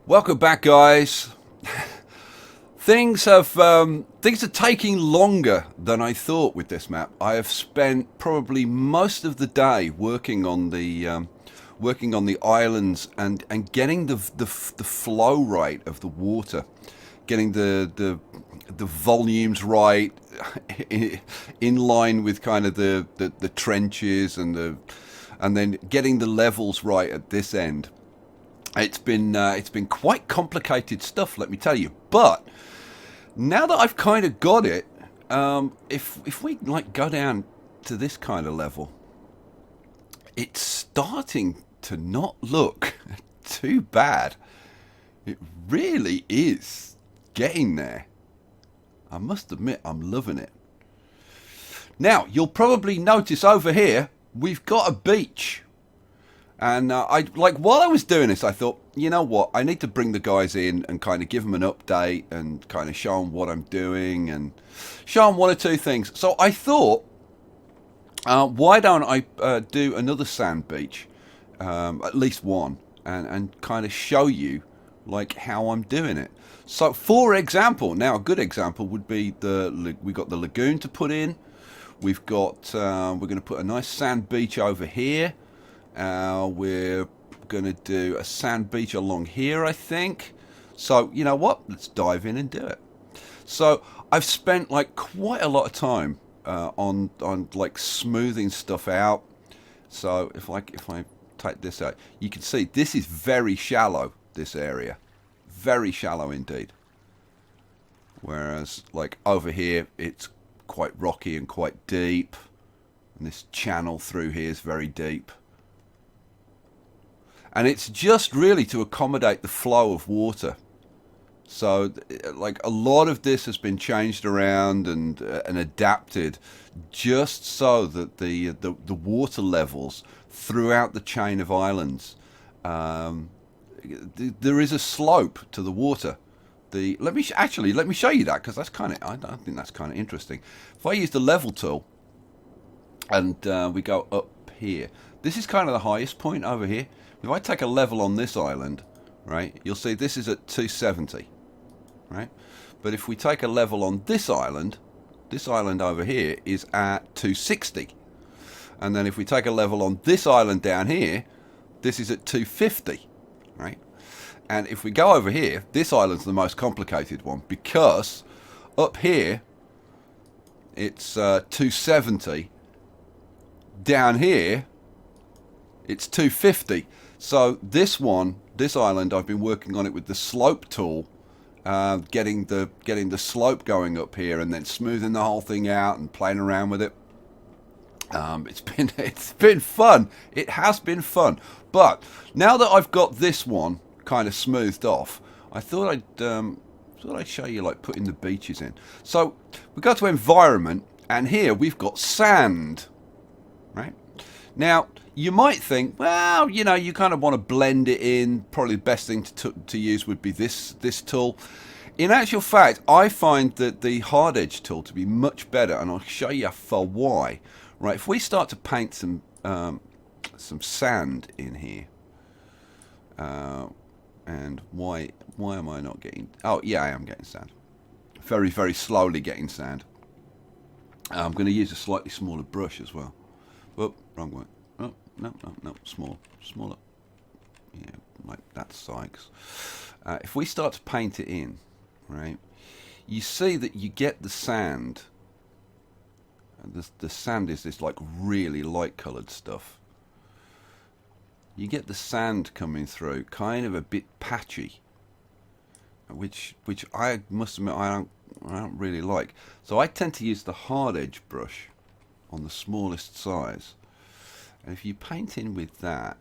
Welcome back, guys. Things are taking longer than I thought with this map. I have spent probably most of the day working on the islands and getting the flow rate of the water, getting the volumes right, in line with kind of the trenches and then getting the levels right at this end. It's been quite complicated stuff, let me tell you. But now that I've kind of got it, if we like go down to this kind of level, it's starting to not look too bad. It really is getting there. I must admit, I'm loving it. Now, you'll probably notice over here we've got a beach. And while I was doing this, I thought, you know what, I need to bring the guys in and kind of give them an update and kind of show them what I'm doing and show them one or two things. So I thought, why don't I do another sand beach, at least one, and kind of show you like how I'm doing it. So for example, now a good example would be we got the lagoon to put in. We've got we're going to put a nice sand beach over here. We're going to do a sand beach along here, I think. So, you know what? Let's dive in and do it. So, I've spent like quite a lot of time on like smoothing stuff out. So, if I take this out, you can see this is very shallow, this area. Very shallow indeed. Whereas, like over here, it's quite rocky and quite deep. And this channel through here is very deep. And it's just really to accommodate the flow of water. So, like, a lot of this has been changed around and adapted just so that the water levels throughout the chain of islands, there is a slope to the water. Let me show you that, because that's I think that's kind of interesting. If I use the level tool and we go up here, this is kind of the highest point over here. If I take a level on this island, right, you'll see this is at 270, right? But if we take a level on this island over here is at 260. And then if we take a level on this island down here, this is at 250, right? And if we go over here, this island's the most complicated one, because up here it's 270. Down here it's 250. So this island, I've been working on it with the slope tool, getting the slope going up here and then smoothing the whole thing out and playing around with it. It's been fun. It has been fun. But now that I've got this one kind of smoothed off, I thought I'd show you like putting the beaches in. So we go to environment, and here we've got sand, right? Now, you might think, well, you know, you kind of want to blend it in. Probably the best thing to use would be this tool. In actual fact, I find that the hard edge tool to be much better, and I'll show you for why. Right, if we start to paint some sand in here, and why am I not getting? Oh, yeah, I am getting sand. Very, very slowly getting sand. I'm going to use a slightly smaller brush as well. Oh, wrong one. Oh, no, smaller. Yeah, like that, Sykes. If we start to paint it in, right, you see that you get the sand. The sand is this like really light coloured stuff. You get the sand coming through, kind of a bit patchy, which I must admit I don't really like. So I tend to use the hard edge brush on the smallest size. And if you paint in with that,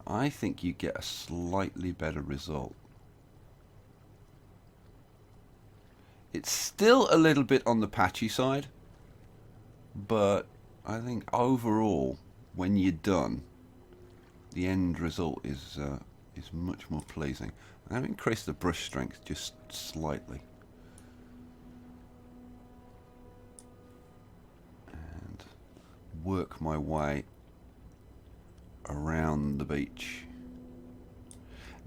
I think you get a slightly better result. It's still a little bit on the patchy side, but I think overall, when you're done, the end result is much more pleasing. I've increased the brush strength just slightly. Work my way around the beach.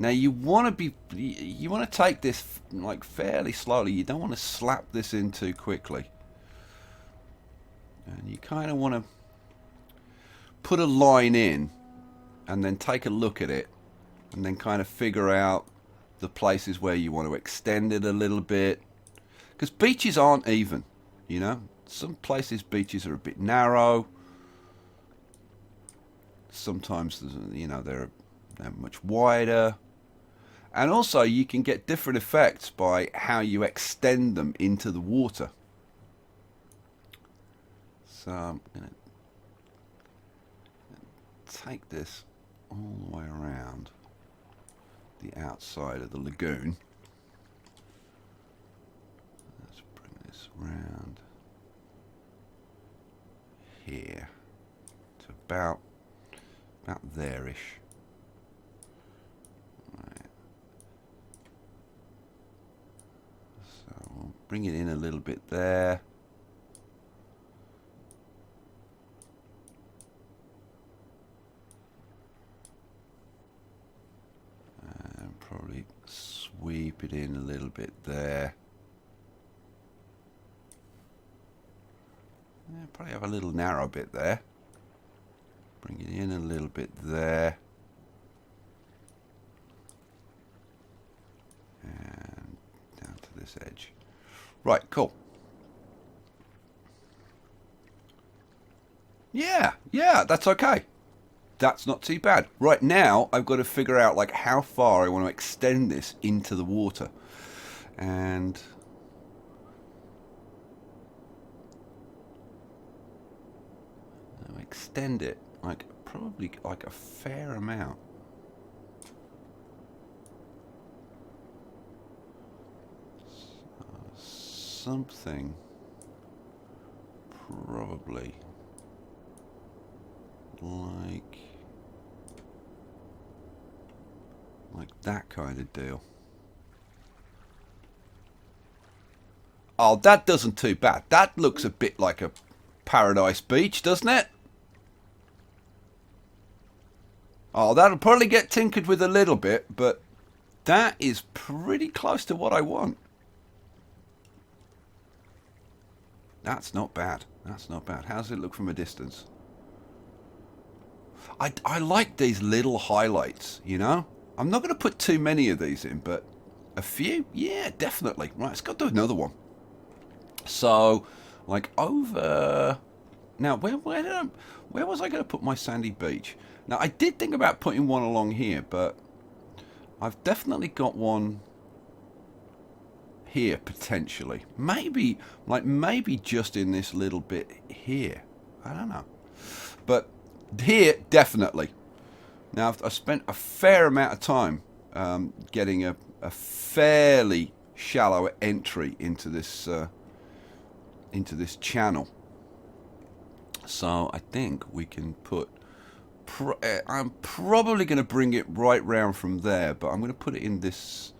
Now you want to take this like fairly slowly. You don't want to slap this in too quickly. And you kind of want to put a line in and then take a look at it and then kind of figure out the places where you want to extend it a little bit. Because beaches aren't even, you know. Some places beaches are a bit narrow. Sometimes, you know, they're much wider. And also you can get different effects by how you extend them into the water. So I'm going to take this all the way around the outside of the lagoon. Let's bring this round here to about there-ish. Right. So we'll bring it in a little bit there. And probably sweep it in a little bit there. Yeah, probably have a little narrow bit there. Bring it in a little bit there. And down to this edge. Right, cool. Yeah, that's okay. That's not too bad. Right now, I've got to figure out like how far I want to extend this into the water. And I'll extend it like probably like a fair amount. So something probably like that kind of deal. Oh, that doesn't too bad. That looks a bit like a paradise beach, doesn't it? Oh, that'll probably get tinkered with a little bit, but that is pretty close to what I want. That's not bad. That's not bad. How does it look from a distance? I like these little highlights, you know? I'm not going to put too many of these in, but a few? Yeah, definitely. Right, let's go do another one. So, like over... Now, where was I going to put my sandy beach? Now, I did think about putting one along here, but I've definitely got one here, potentially. Maybe just in this little bit here. I don't know. But here, definitely. Now, I've spent a fair amount of time getting a fairly shallow entry into this channel. So I think we can put... I'm probably going to bring it right round from there, but I'm going to put it in this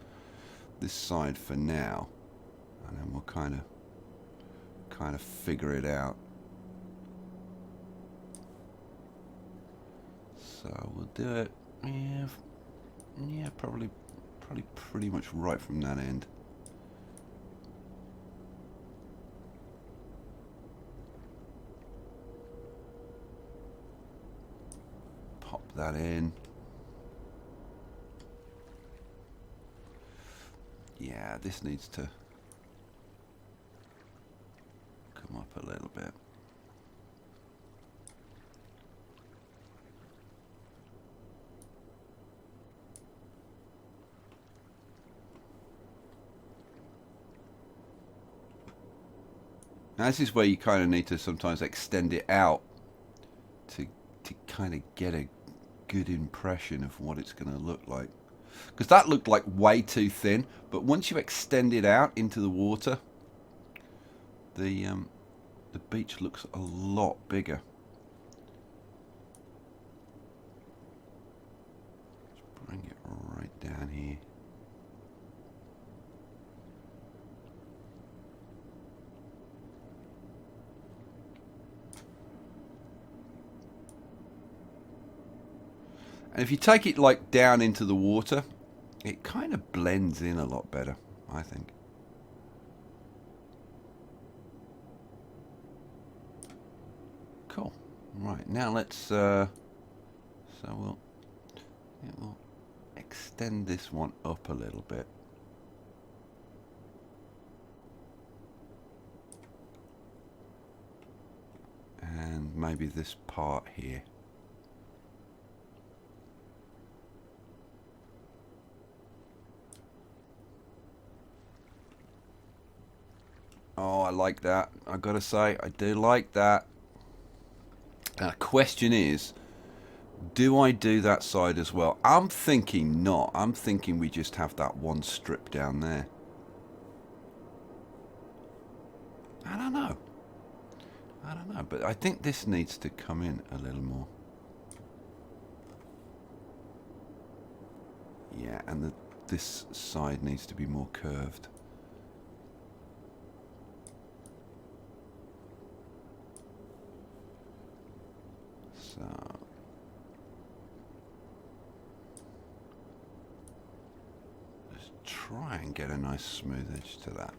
side for now, and then we'll kind of figure it out. So we'll do it. Yeah, probably pretty much right from that end. Pop that in. Yeah, this needs to come up a little bit. Now this is where you kind of need to sometimes extend it out to kind of get a good impression of what it's going to look like. Because that looked like way too thin, but once you extend it out into the water, the beach looks a lot bigger. Let's bring it right down here. And if you take it like down into the water, It kind of blends in a lot better, I think. Cool. Right, now let's so we'll extend this one up a little bit. And maybe this part here. Oh, I like that. I gotta say, I do like that. The question is, do I do that side as well? I'm thinking not. I'm thinking we just have that one strip down there. I don't know. I don't know, but I think this needs to come in a little more. Yeah, and this side needs to be more curved. So let's try and get a nice smooth edge to that.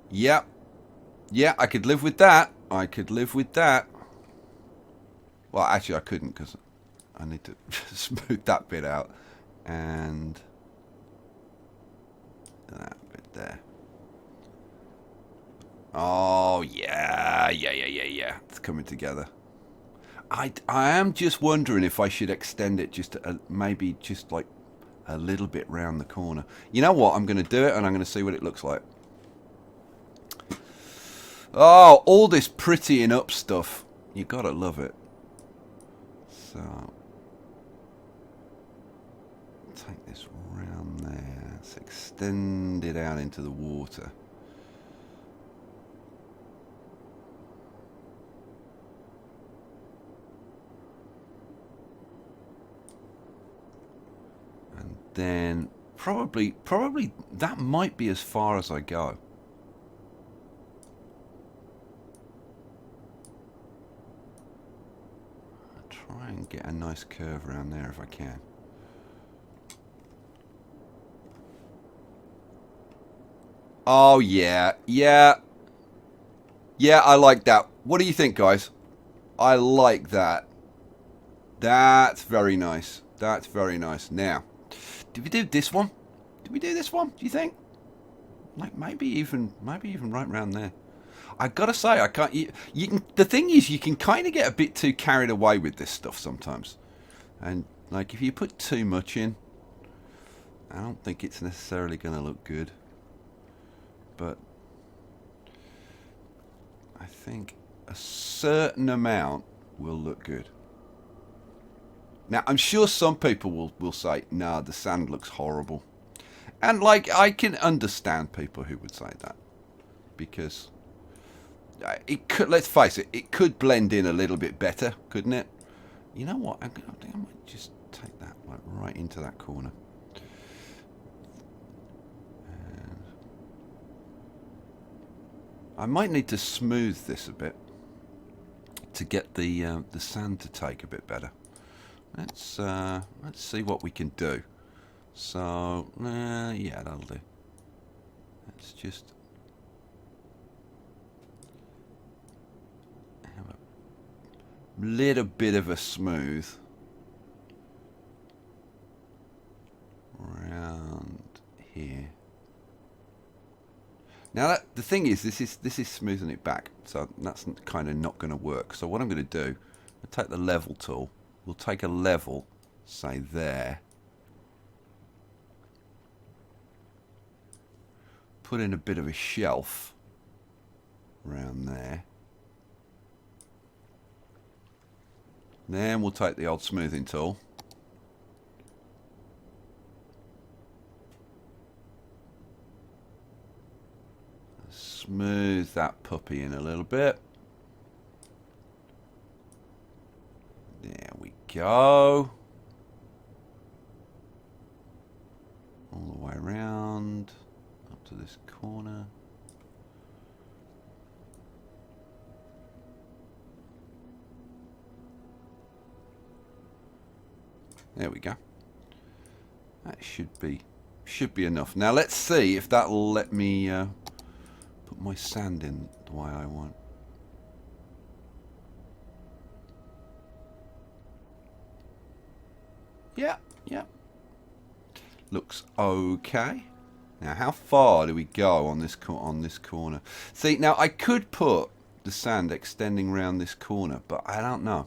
Yep. Yeah, I could live with that. I could live with that. Well, actually I couldn't because I need to smooth that bit out. And that bit there. Oh, yeah. It's coming together. I am just wondering if I should extend it just maybe just like a little bit round the corner. You know what? I'm going to do it and I'm going to see what it looks like. Oh, all this prettying up stuff. You gotta love it. So, take this round there. Let's extend it out into the water. And then probably that might be as far as I go. Try and get a nice curve around there if I can. Oh yeah, I like that. What do you think, guys? I like that. That's very nice. That's very nice. Now, did we do this one? Did we do this one? Do you think? Like maybe even right around there. I gotta say, I can't. You can. The thing is, you can kind of get a bit too carried away with this stuff sometimes, and like if you put too much in, I don't think it's necessarily going to look good. But I think a certain amount will look good. Now, I'm sure some people will say, "Nah, the sand looks horrible," and like I can understand people who would say that because. It could, let's face it, it could blend in a little bit better, couldn't it? You know what? I think I might just take that like right into that corner. And I might need to smooth this a bit to get the sand to take a bit better. Let's see what we can do. So yeah, that'll do. Let's just. Little bit of a smooth around here. Now the thing is, this is smoothing it back, so that's kind of not going to work. So what I'm going to do, I'll take the level tool. We'll take a level, say there. Put in a bit of a shelf around there. Then we'll take the old smoothing tool. Smooth that puppy in a little bit. There we go. All the way around up to this corner. There we go. That should be enough. Now let's see if that'll let me put my sand in the way I want. Yeah, yeah. Looks okay. Now, how far do we go on this corner? See, now I could put the sand extending around this corner, but I don't know.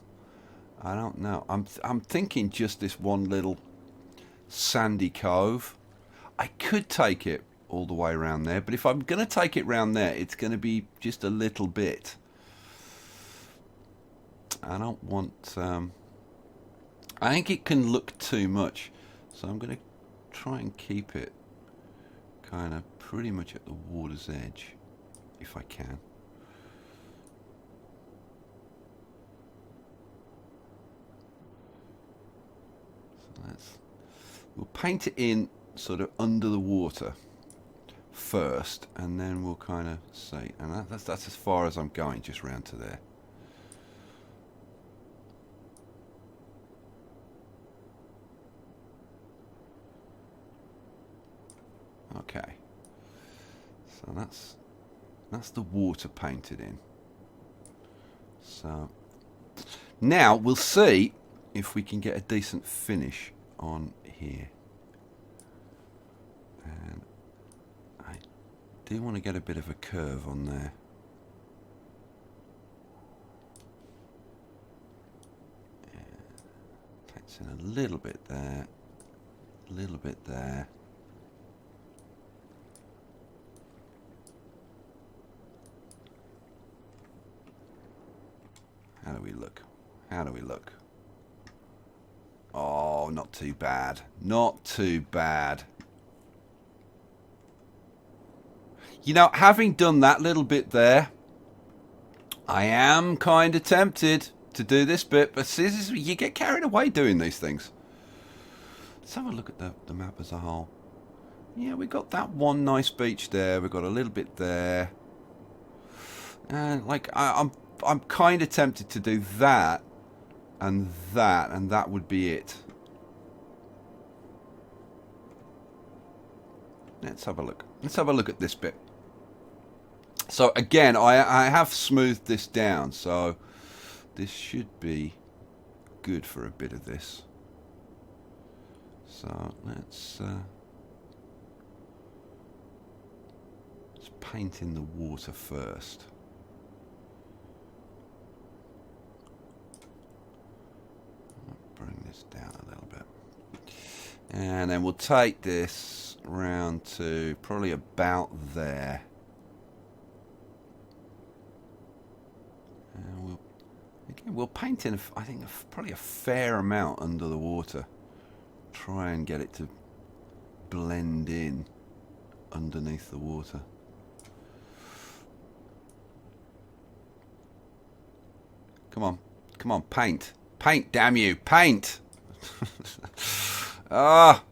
I don't know. I'm thinking just this one little sandy cove. I could take it all the way around there, but if I'm going to take it round there, it's going to be just a little bit. I don't want... I think it can look too much, so I'm going to try and keep it kind of pretty much at the water's edge, if I can. So we'll paint it in sort of under the water first, and then we'll kind of see, and that's as far as I'm going, just round to there. Okay, so that's the water painted in. So now we'll see if we can get a decent finish on here. And I do want to get a bit of a curve on there. Takes in a little bit there, a little bit there. How do we look? How do we look? Oh, not too bad. Not too bad. You know, having done that little bit there, I am kind of tempted to do this bit, but you get carried away doing these things. Let's have a look at the map as a whole. Yeah, we got that one nice beach there. We've got a little bit there. And like I'm kind of tempted to do that, and that would be it. Let's have a look. Let's have a look at this bit. So again, I have smoothed this down, so this should be good for a bit of this. So let's paint in the water first. Bring this down a little bit, and then we'll take this round to probably about there, and we'll paint in I think probably a fair amount under the water. Try and get it to blend in underneath the water. Come on, come on, paint. Paint, damn you, paint! Ah!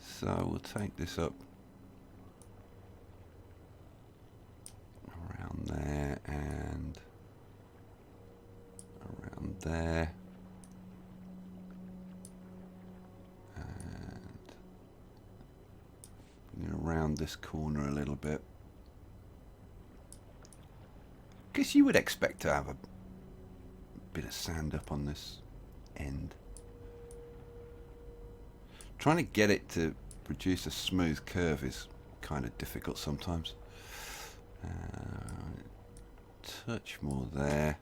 So we'll take this up around there and around there. And bring it around this corner a little bit. Guess you would expect to have a bit of sand up on this end. Trying to get it to produce a smooth curve is kind of difficult sometimes. Touch more there,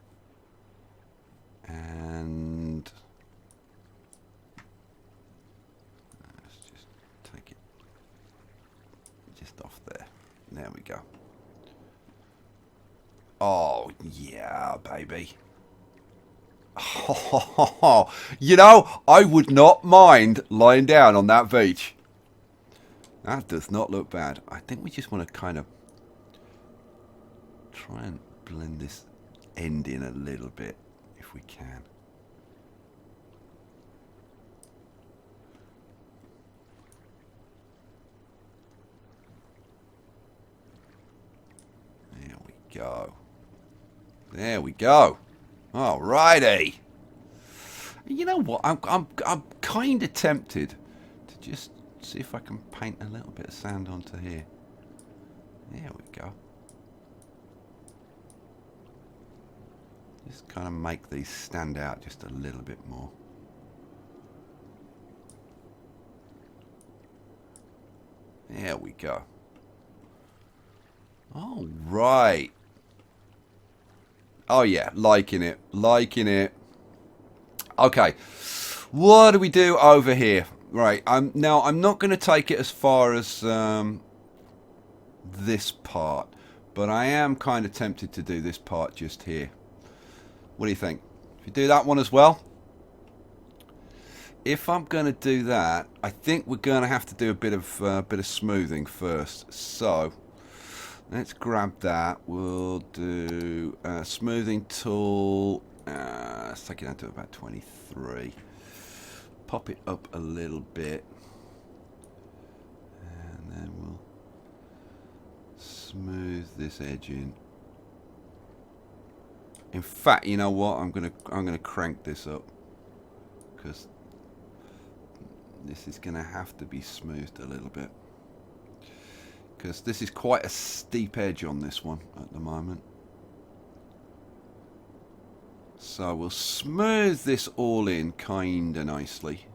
and let's just take it just off there. There we go. Oh yeah, baby. You know, I would not mind lying down on that beach. That does not look bad. I think we just want to kind of try and blend this end in a little bit, if we can. There we go. There we go. Alrighty. You know what? I'm kind of tempted to just see if I can paint a little bit of sand onto here. There we go. Just kind of make these stand out just a little bit more. There we go. All right. Oh yeah, liking it, liking it. Okay, what do we do over here? Right, now I'm not going to take it as far as this part, but I am kind of tempted to do this part just here. What do you think? If you do that one as well? If I'm going to do that, I think we're going to have to do a bit of smoothing first. So let's grab that. We'll do a smoothing tool. Let's take it down to about 23. Pop it up a little bit, and then we'll smooth this edge in. In fact, you know what? I'm gonna crank this up because this is gonna have to be smoothed a little bit because this is quite a steep edge on this one at the moment. So we'll smooth this all in kinda nicely.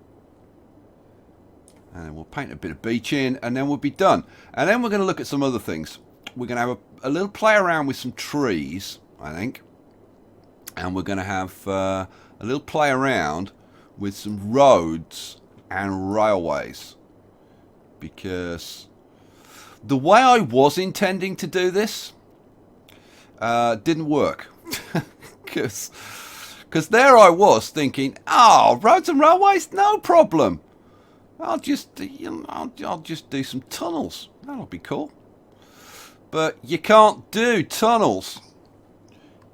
And then we'll paint a bit of beach in, and then we'll be done. And then we're going to look at some other things. We're going to have a little play around with some trees, I think. And we're going to have a little play around with some roads and railways. Because the way I was intending to do this didn't work. Because there I was thinking, oh, roads and railways, no problem. I'll just do some tunnels. That'll be cool. But you can't do tunnels.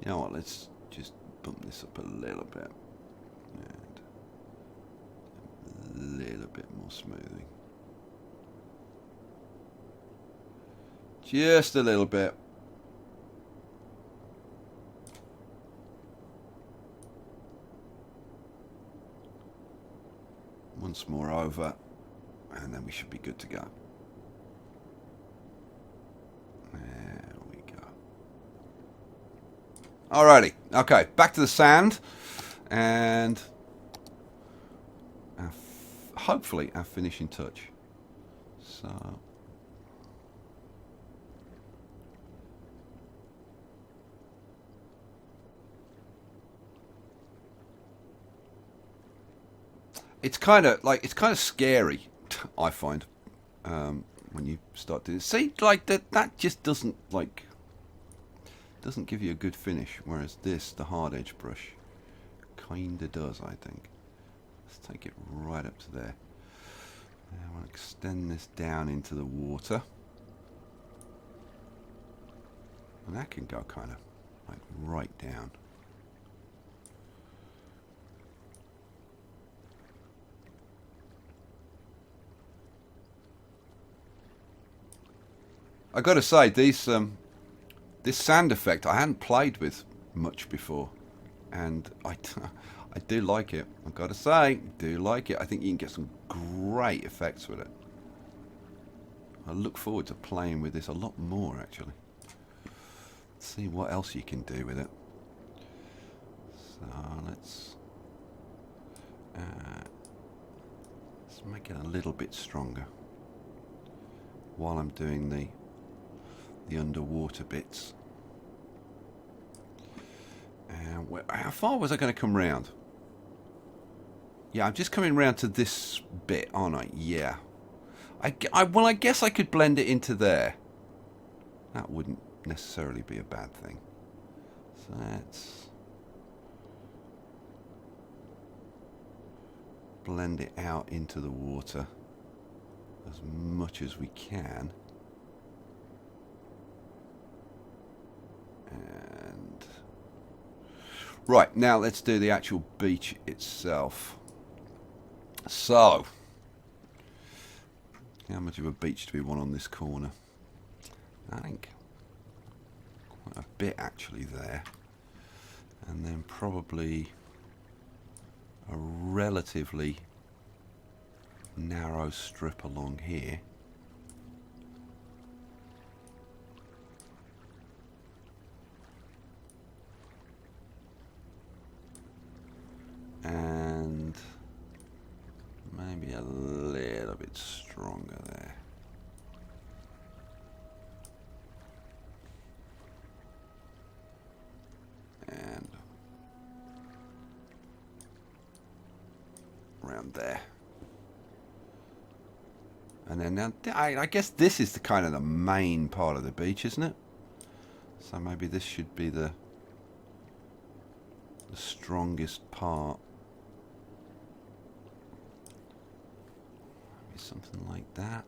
You know what? Let's just bump this up a little bit and a little bit more smoothing. Just a little bit. Once more over, and then we should be good to go. There we go. Alrighty, okay, back to the sand, and hopefully our finishing touch. So it's kind of scary, I find, when you start doing it. See, like that just doesn't give you a good finish, whereas this, the hard edge brush, kinda does, I think. Let's take it right up to there. And I want to extend this down into the water, and that can go kind of like right down. I got to say, this sand effect I hadn't played with much before, and I do like it. I've got to say, do like it. I think you can get some great effects with it. I look forward to playing with this a lot more, actually. Let's see what else you can do with it. So let's make it a little bit stronger while I'm doing the underwater bits. And how far was I going to come round? Yeah, I'm just coming round to this bit, aren't I? Yeah. Well, I guess I could blend it into there. That wouldn't necessarily be a bad thing. So let's blend it out into the water as much as we can. And right, now let's do the actual beach itself. So, how much of a beach do we want on this corner? I think quite a bit actually there, and then probably a relatively narrow strip along here. And maybe a little bit stronger there. And around there. And then now, I guess this is the kind of the main part of the beach, isn't it? So maybe this should be the strongest part. Maybe something like that.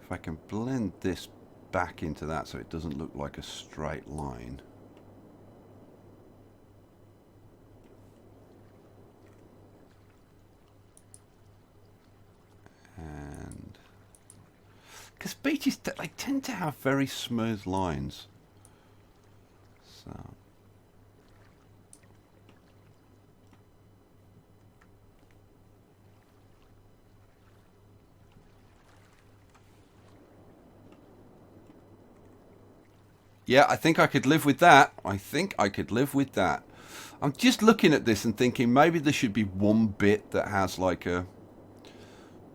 If I can blend this back into that so it doesn't look like a straight line. And because beaches they tend to have very smooth lines. So yeah, I think I could live with that. I think I could live with that. I'm just looking at this and thinking maybe there should be one bit that has like a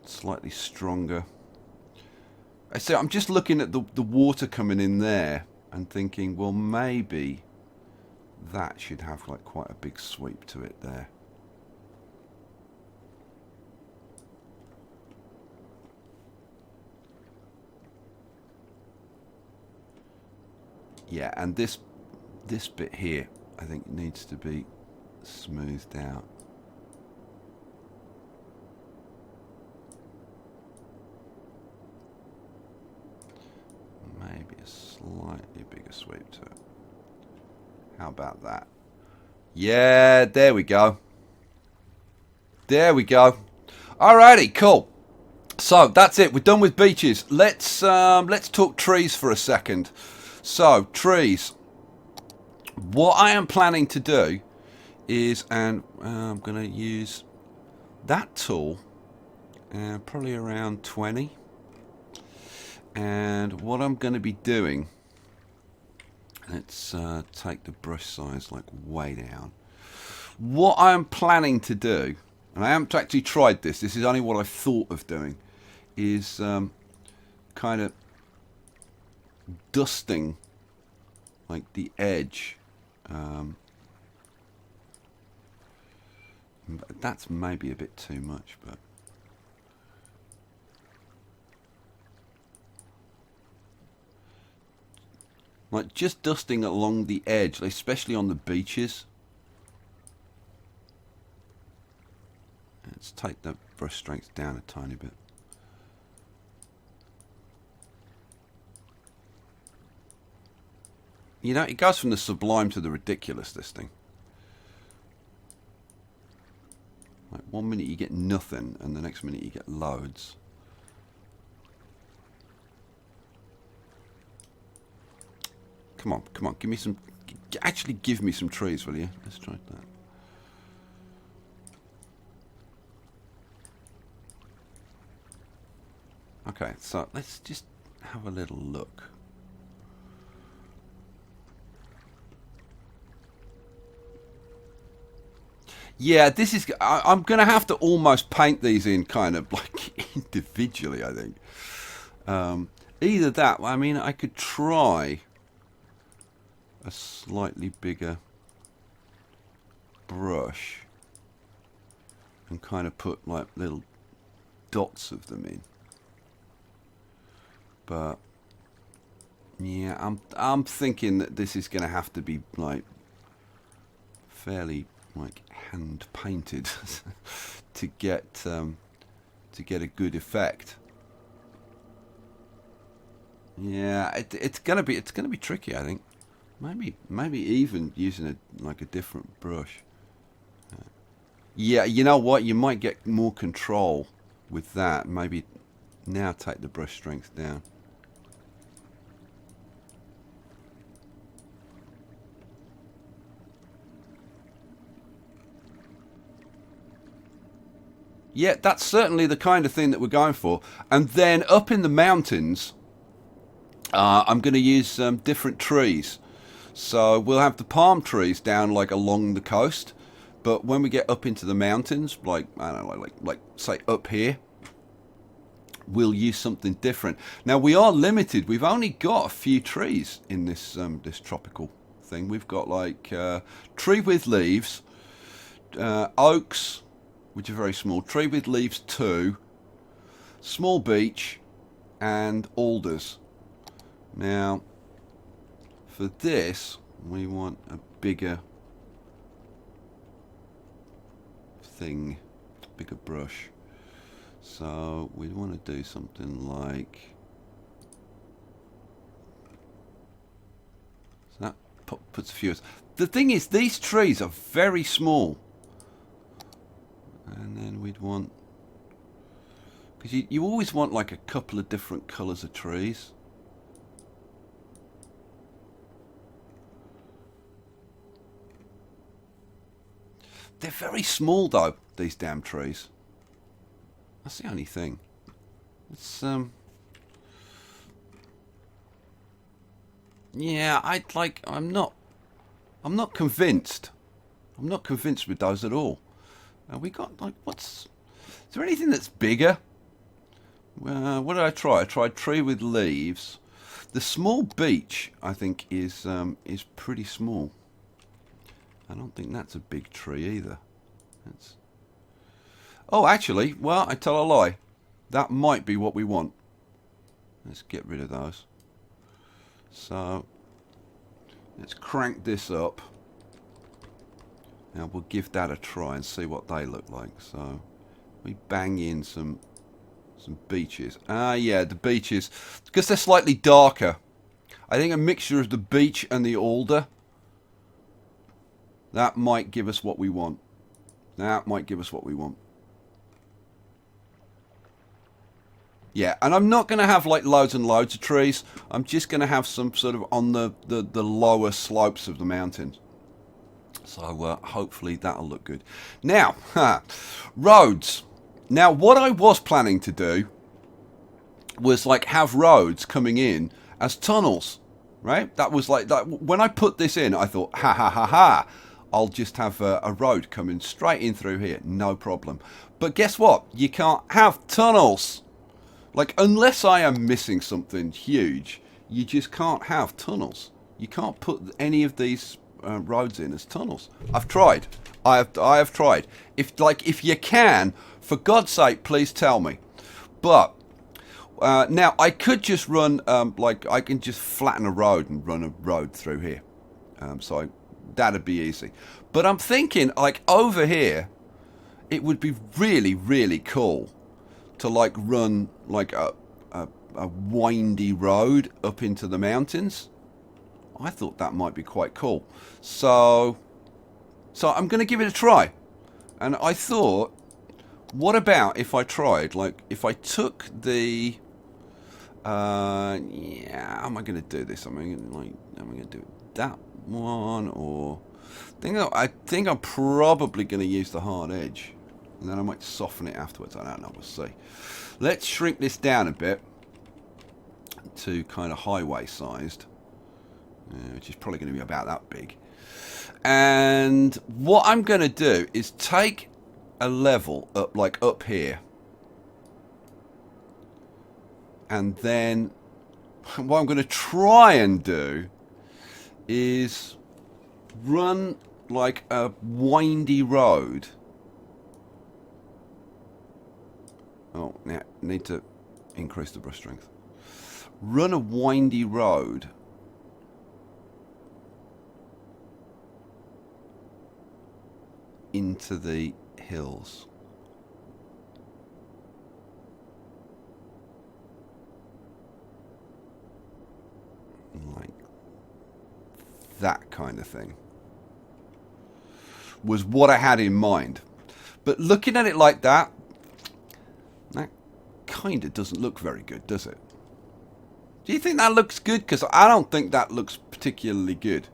slightly stronger. So I'm just looking at the water coming in there and thinking, well, maybe that should have like quite a big sweep to it there. Yeah, and this bit here, I think needs to be smoothed out. Maybe a slightly bigger sweep to it. How about that? Yeah, there we go. There we go. Alrighty, cool. So that's it. We're done with beaches. Let's talk trees for a second. So, trees. What I am planning to do is, and I'm going to use that tool, probably around 20. And what I'm going to be doing, let's take the brush size like way down. What I'm planning to do, and I haven't actually tried this, this is only what I've thought of doing, is kind of dusting like the edge. That's maybe a bit too much, but like just dusting along the edge, especially on the beaches. Let's take the brush strength down a tiny bit. You know, it goes from the sublime to the ridiculous, this thing. Like 1 minute you get nothing, and the next minute you get loads. Come on, come on, give me some... Actually give me some trees, will you? Let's try that. Okay, so let's just have a little look. Yeah, this is... I'm going to have to almost paint these in kind of like individually, I think. Either that, I mean, I could try a slightly bigger brush and kind of put like little dots of them in. But yeah, I'm thinking that this is going to have to be like fairly like hand painted to get a good effect. Yeah, it's gonna be tricky, I think. Maybe even using a different brush. Yeah, you know what? You might get more control with that. Maybe now take the brush strength down. Yeah, that's certainly the kind of thing that we're going for. And then up in the mountains, I'm going to use different trees. So we'll have the palm trees down like along the coast. But when we get up into the mountains, like, I don't know, like say up here, we'll use something different. Now we are limited. We've only got a few trees in this this tropical thing. We've got like tree with leaves, oaks, which are very small, tree with leaves 2, small beech, and alders. Now, for this, we want a bigger thing, bigger brush. So we want to do something like, so that puts a few. The thing is, these trees are very small. And then we'd want, because you always want like a couple of different colours of trees. They're very small though, these damn trees. That's the only thing. It's yeah, I'm not convinced. I'm not convinced with those at all. We got like, is there anything that's bigger? What did I try? I tried tree with leaves. The small beech, I think, is pretty small. I don't think that's a big tree either. Oh, actually, well, I tell a lie. That might be what we want. Let's get rid of those. So let's crank this up. Now we'll give that a try and see what they look like. So we bang in some beeches. Yeah, the beeches, because they're slightly darker. I think a mixture of the beech and the alder, that might give us what we want. That might give us what we want. Yeah, and I'm not going to have like loads and loads of trees. I'm just going to have some sort of on the lower slopes of the mountains. So hopefully that'll look good. Now, roads. Now, what I was planning to do was like have roads coming in as tunnels, right? That was like that. When I put this in, I thought, ha ha ha ha, I'll just have a road coming straight in through here, no problem. But guess what? You can't have tunnels. Like, unless I am missing something huge, you just can't have tunnels. You can't put any of these roads in as tunnels. I've tried. I have tried. If you can, for God's sake, please tell me. But now I could just run I can just flatten a road and run a road through here. So that'd be easy. But I'm thinking like over here, it would be really, really cool to like run like a windy road up into the mountains. I thought that might be quite cool. So I'm going to give it a try. And I thought, what about if I tried, like, if I took the, yeah, how am I going to do this? Am I going to do that one, or I think I'm probably going to use the hard edge, and then I might soften it afterwards. I don't know. We'll see. Let's shrink this down a bit to kind of highway sized. Which is probably going to be about that big. And what I'm going to do is take a level up, like up here. And then what I'm going to try and do is run like a windy road. Oh, yeah, need to increase the brush strength. Run a windy road into the hills. Like that kind of thing was what I had in mind. But looking at it like that kind of doesn't look very good, does it? Do you think that looks good? Because I don't think that looks particularly good.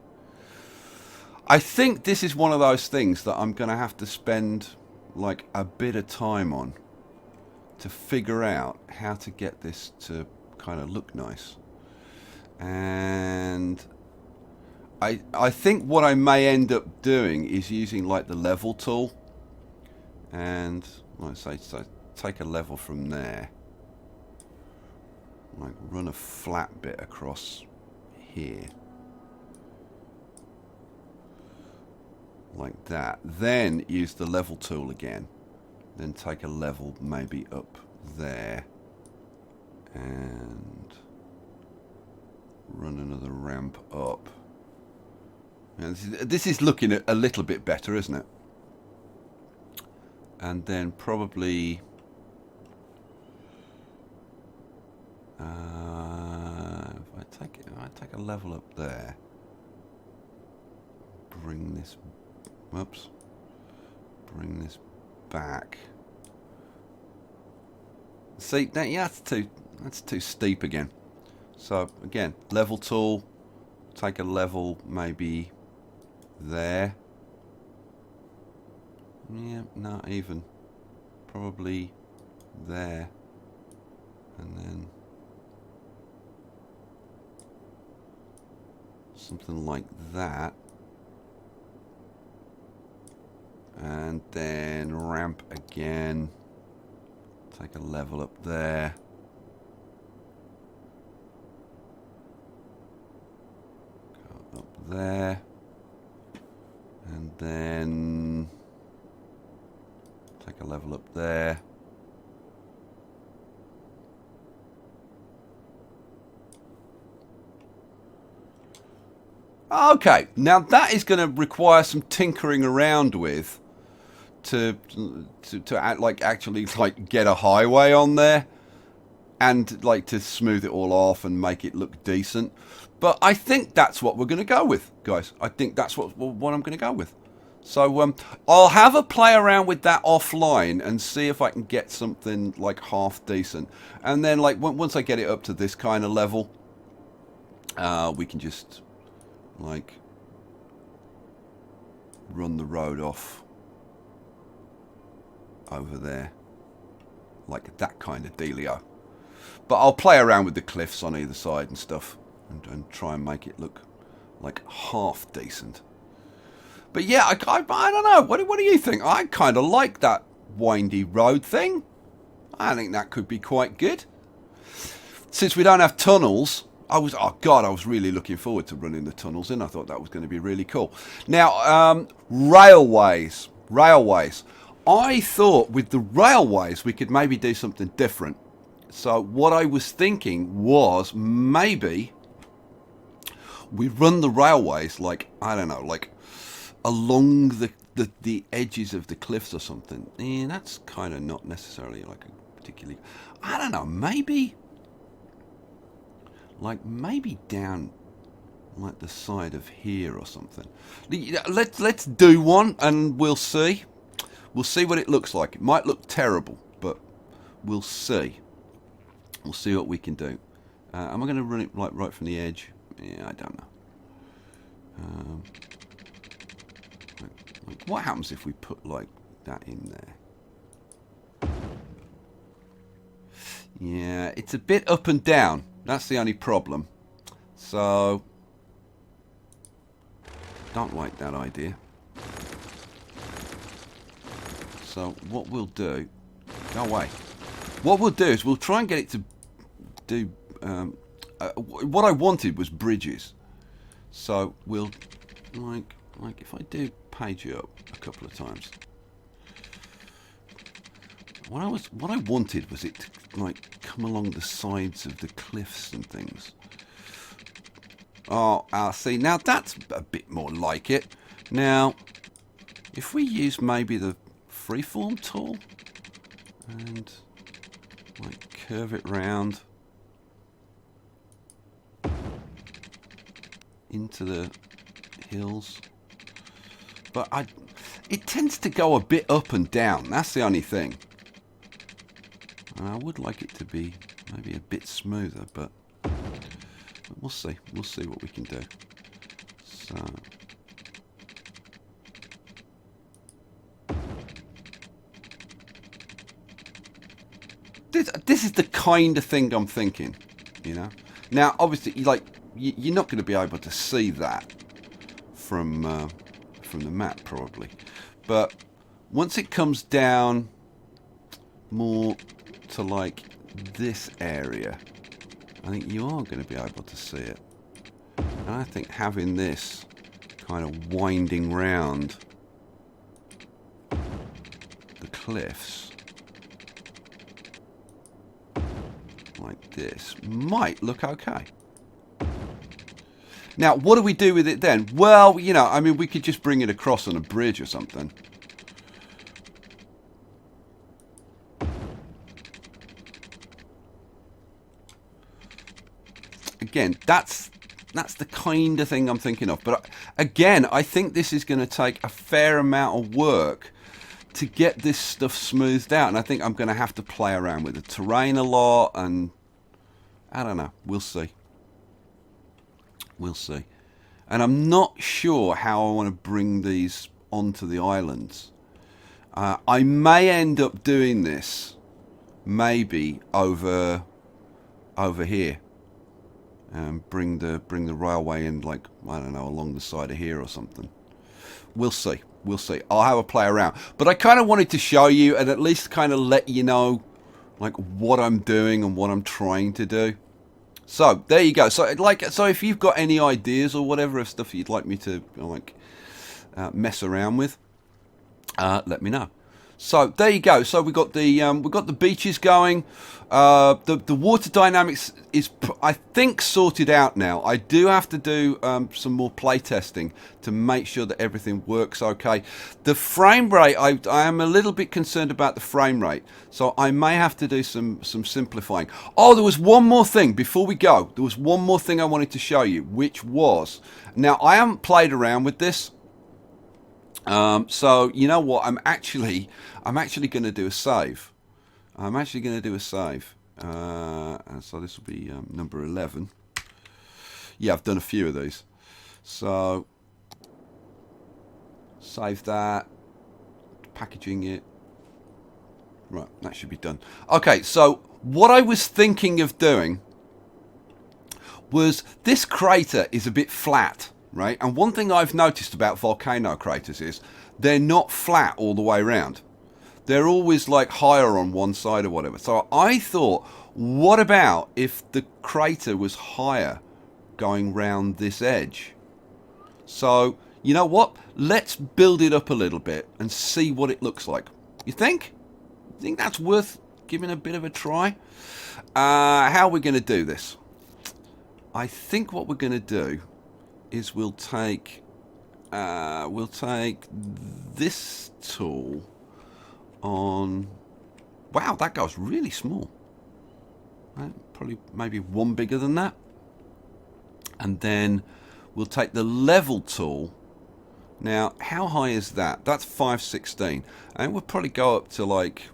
I think this is one of those things that I'm going to have to spend like a bit of time on to figure out how to get this to kind of look nice. And I think what I may end up doing is using like the level tool, and like I say, so take a level from there, like run a flat bit across here, like that. Then use the level tool again, then take a level maybe up there, and run another ramp up. And this is looking a little bit better, isn't it? And then probably if I take a level up there, bring this, whoops, bring this back. See, yeah, that's too steep again. So again, level tool, take a level maybe there. Yeah, not even. Probably there. And then something like that. And then ramp again. Take a level up there. Go up there. And then take a level up there. Okay, now that is going to require some tinkering around with to actually get a highway on there and like to smooth it all off and make it look decent. But I think that's what we're going to go with, guys. I think that's what I'm going to go with. So I'll have a play around with that offline and see if I can get something like half decent. And then like once I get it up to this kind of level, we can just like run the road off over there, like that kind of dealio. But I'll play around with the cliffs on either side and stuff, and try and make it look like half decent. But yeah, I don't know. What do you think? I kind of like that windy road thing. I think that could be quite good. Since we don't have tunnels, I was really looking forward to running the tunnels in. I thought that was going to be really cool. Now, railways. I thought with the railways we could maybe do something different. So what I was thinking was maybe we run the railways like, I don't know, like along the edges of the cliffs or something. Yeah, that's kind of not necessarily like a particularly, I don't know, maybe down like the side of here or something. Let's do one and we'll see. We'll see what it looks like. It might look terrible, but we'll see. We'll see what we can do. Am I going to run it like right from the edge? Yeah, I don't know. Like what happens if we put like that in there? Yeah, it's a bit up and down. That's the only problem. So, don't like that idea. So what we'll do, go away. What we'll do is we'll try and get it to do, what I wanted was bridges. So we'll, like if I do page up a couple of times. What I wanted was it to like come along the sides of the cliffs and things. Oh, see, now that's a bit more like it. Now, if we use maybe the freeform tool and like curve it round into the hills, but it tends to go a bit up and down. That's the only thing. And I would like it to be maybe a bit smoother, but we'll see. We'll see what we can do. So... This is the kind of thing I'm thinking, you know. Now, obviously, you're not going to be able to see that from the map, probably. But once it comes down more to like this area, I think you are going to be able to see it. And I think having this kind of winding round the cliffs like this might look okay. Now, what do we do with it then? Well, you know, I mean, we could just bring it across on a bridge or something. Again, that's the kind of thing I'm thinking of. But again, I think this is going to take a fair amount of work to get this stuff smoothed out. And I think I'm going to have to play around with the terrain a lot. And I don't know. We'll see. We'll see. And I'm not sure how I want to bring these onto the islands. I may end up doing this maybe over here. And bring the railway in, like, I don't know, along the side of here or something. We'll see. We'll see. I'll have a play around. But I kind of wanted to show you and at least kind of let you know, like, what I'm doing and what I'm trying to do. So there you go. So if you've got any ideas or whatever of stuff you'd like me to, you know, like mess around with, let me know. So there you go. So we got the beaches going. The water dynamics is, I think, sorted out now. I do have to do some more play testing to make sure that everything works okay. The frame rate, I am a little bit concerned about the frame rate, so I may have to do some simplifying. Oh, there was one more thing before we go. There was one more thing I wanted to show you, which was, now I haven't played around with this. So you know what? I'm actually going to do a save. I'm actually going to do a save. And so this will be number 11. Yeah, I've done a few of these. So save that. Packaging it. Right, that should be done. Okay, so what I was thinking of doing was, this crater is a bit flat. Right, and one thing I've noticed about volcano craters is they're not flat all the way around. They're always like higher on one side or whatever. So I thought, what about if the crater was higher going round this edge? So, you know what? Let's build it up a little bit and see what it looks like. You think? You think that's worth giving a bit of a try? How are we going to do this? I think what we're going to do is we'll take this tool on. Wow, that goes really small. Right, probably maybe one bigger than that. And then we'll take the level tool. Now, how high is that? That's 516. And we'll probably go up to like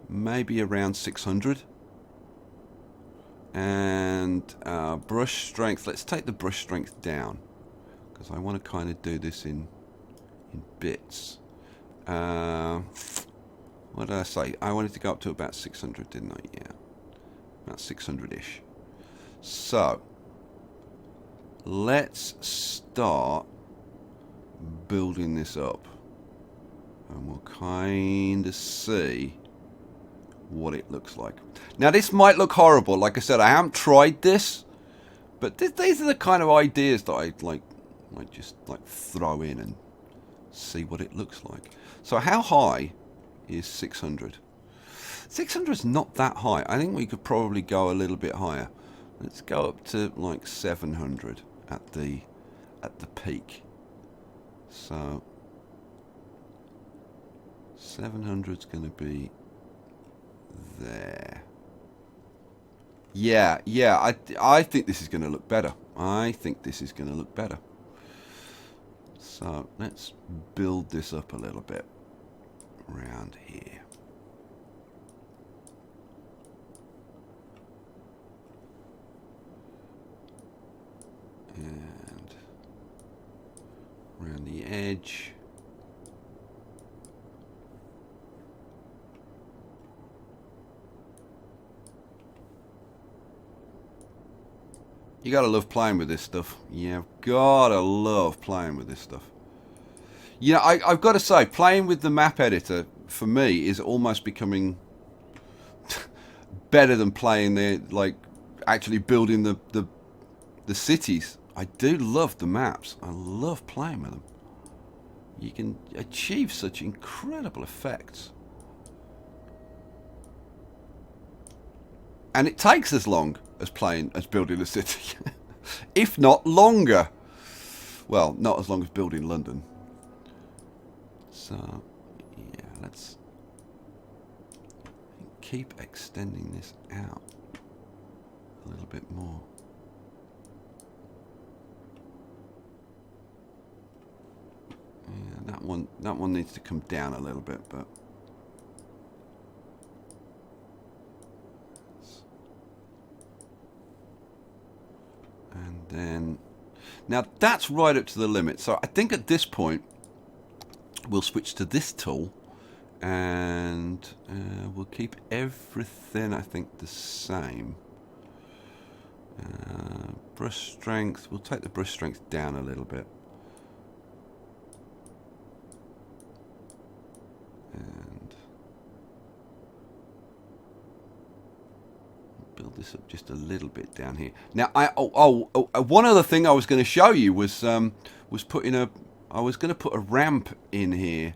maybe around 600. And brush strength, let's take the brush strength down, because I want to kind of do this in bits. What did I say? I wanted to go up to about 600, didn't I? Yeah, about 600-ish. So let's start building this up, and we'll kind of see what it looks like. Now, this might look horrible. Like I said, I haven't tried this, but these are the kind of ideas that I like just throw in and see what it looks like. So how high is 600? 600 is not that high. I think we could probably go a little bit higher. Let's go up to like 700 at the peak. So 700 is going to be there. Yeah, I think this is going to look better. I think this is going to look better. So let's build this up a little bit around here. edge. You gotta love playing with this stuff. You've gotta love playing with this stuff. You know, I've got to say, playing with the map editor, for me, is almost becoming better than playing the, like, actually building the cities. I do love the maps. I love playing with them. You can achieve such incredible effects. And it takes as long as building a city, if not longer. Well, not as long as building London. So, yeah, let's keep extending this out a little bit more. Yeah, that one needs to come down a little bit, but and then now that's right up to the limit. So I think at this point we'll switch to this tool, and we'll keep everything, I think, the same. Brush strength, we'll take the brush strength down a little bit. And build this up just a little bit down here. Now, one other thing I was going to show you was putting I was going to put a ramp in here,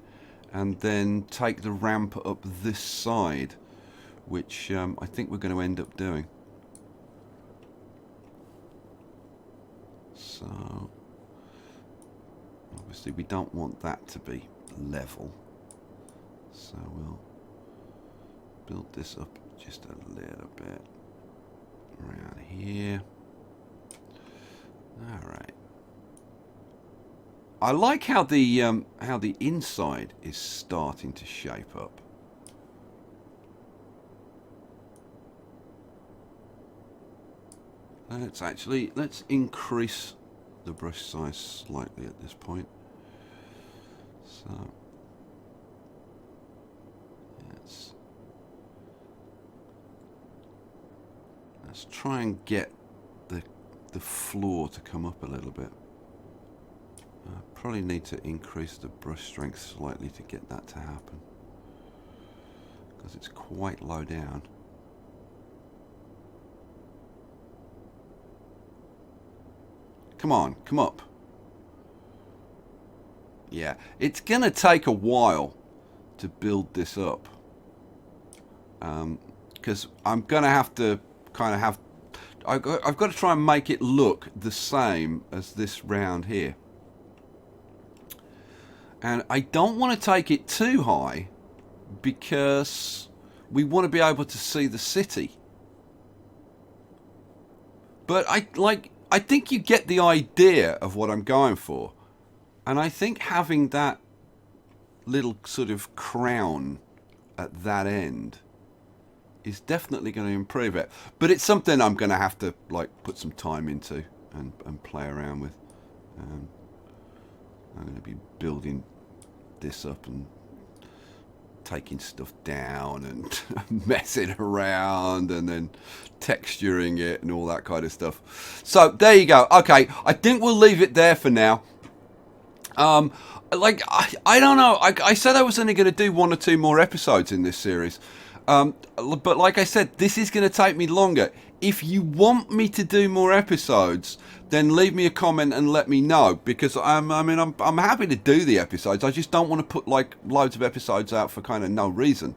and then take the ramp up this side, which I think we're going to end up doing. So, obviously we don't want that to be level. So we'll build this up just a little bit around here. All right. I like how the inside is starting to shape up. Let's increase the brush size slightly at this point. So let's try and get the floor to come up a little bit. I probably need to increase the brush strength slightly to get that to happen, because it's quite low down. Come on, come up. Yeah, it's going to take a while to build this up, because I'm going to have to I've got to try and make it look the same as this round here. And I don't want to take it too high, because we want to be able to see the city. But I think you get the idea of what I'm going for. And I think having that little sort of crown at that end is definitely going to improve it. But it's something I'm going to have to put some time into and play around with. I'm going to be building this up and taking stuff down and messing around and then texturing it and all that kind of stuff. So there you go. Okay, I think we'll leave it there for now. I don't know. I said I was only going to do 1 or 2 more episodes in this series. But like I said, this is going to take me longer. If you want me to do more episodes, then leave me a comment and let me know, because I'm happy to do the episodes. I just don't want to put loads of episodes out for kind of no reason.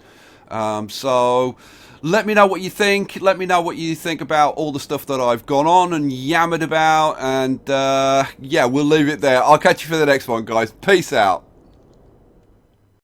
So let me know what you think. Let me know what you think about all the stuff that I've gone on and yammered about. And yeah, we'll leave it there. I'll catch you for the next one, guys. Peace out.